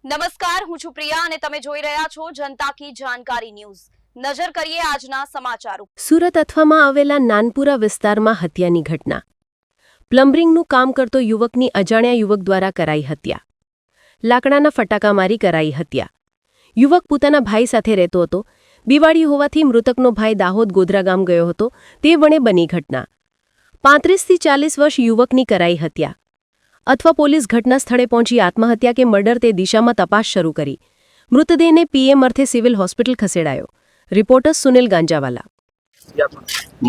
નમસ્કાર, હું છું પ્રિયા અને તમે જોઈ રહ્યા છો જનતા કી જાણકારી ન્યૂઝ। નજર કરીએ આજના સમાચારો। સુરત અથવામાં આવેલા નાનપુરા વિસ્તારમાં હત્યાની ઘટના। પ્લમ્બરિંગનું કામ કરતો યુવકની અજાણ્યા યુવક દ્વારા કરાઈ હત્યા। લાકડાના ફટાકા મારી કરાઈ હત્યા। યુવક પોતાના ભાઈ સાથે રહેતો હતો। દિવાળી હોવાથી મૃતકનો ભાઈ દાહોદ ગોધરા ગામ ગયો હતો તે વણે બની ઘટના। 35 થી 40 વર્ષ યુવકની કરાઈ હત્યા। અથવા પોલીસ ઘટના સ્થળે પહોંચી આત્મહત્યા કે મર્ડર તે દિશામાં તપાસ શરૂ કરી। મૃતદેહને પીએમ અર્થે સિવિલ હોસ્પિટલ ખસેડાયો। રિપોર્ટર સુનિલ ગાંજાવાલા।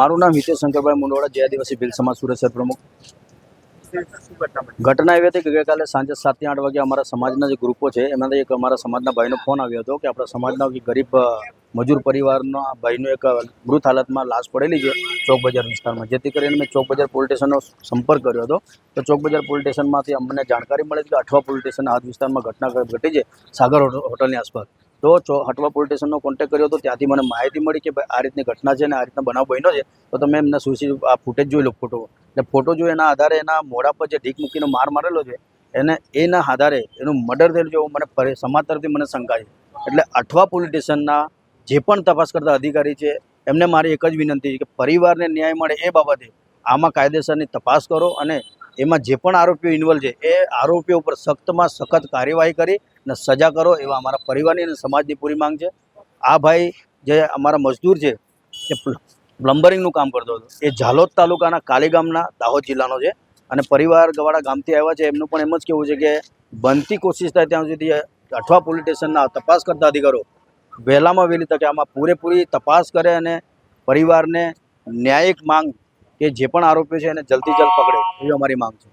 મારું નામ હિતેશ શંકરભાઈ મુંડવાડા, જય આદિવાસી ભીલ સમાજ સુરત શહેર પ્રમુખ। ઘટના એવી હતી કે ગઈકાલે સાંજે 7 થી 8 વાગે અમારા સમાજના જે ગ્રુપો છે એમાંથી એક અમારા સમાજના ભાઈનો ફોન આવ્યો હતો કે આપણા સમાજના ગરીબ મજૂર પરિવારનો ભાઈનો એક મૃત હાલતમાં લાશ પડેલી છે ચોક બજાર વિસ્તારમાં, જેથી કરીને મેં ચોક બજાર પોલીસ સ્ટેશનનો સંપર્ક કર્યો હતો। તો ચોક બજાર પોલીસ સ્ટેશનમાંથી અમને જાણકારી મળી કે અઠવા પોલીસ સ્ટેશન આ વિસ્તારમાં ઘટના ઘટી છે સાગર હોટલની આસપાસ। તો હટવા પોલીસ સ્ટેશનનો કોન્ટેક્ટ કર્યો હતો, ત્યાંથી મને માહિતી મળી કે ભાઈ આ રીતની ઘટના છે અને આ રીતના બનાવ બન્યો છે, તો તમે એમના આ ફૂટેજ જોઈ લો, ફોટો એટલે ફોટો જોઈ એના આધારે એના મોઢા પર જે ઢીક મૂકીને માર મારેલો છે એને એના આધારે એનું મર્ડર થયેલું છે એવું મને સમાજ તરફથી મને શંકા છે। એટલે અઠવા પોલીસ સ્ટેશનના જે પણ તપાસ કરતા અધિકારી છે એમને મારી એક જ વિનંતી છે કે પરિવારને ન્યાય મળે એ બાબતે આમાં કાયદેસરની તપાસ કરો અને એમાં જે પણ આરોપીઓ ઇન્વોલ્વ છે એ આરોપીઓ ઉપર સખ્તમાં સખત કાર્યવાહી કરી અને સજા કરો એવા અમારા પરિવારની અને સમાજની પૂરી માંગ છે। આ ભાઈ જે અમારા મજદૂર છે એ પ્લમ્બરિંગનું કામ કરતો હતો, એ ઝાલોદ તાલુકાના કાલી ગામના દાહોદ જિલ્લાનો છે અને પરિવારવાળા ગામથી આવ્યા છે। એમનું પણ એમ જ કહેવું છે કે બનતી કોશિશ થાય ત્યાં સુધી અઠવા પોલીસ સ્ટેશનના તપાસ કરતા અધિકારીઓ વહેલામાં વહેલી તકે આમાં પૂરેપૂરી તપાસ કરે અને પરિવારને ન્યાયિક માંગ કે જે પણ આરોપીઓ છે એને જલ્દથી જલ્દ પકડે એવી અમારી માંગ છે।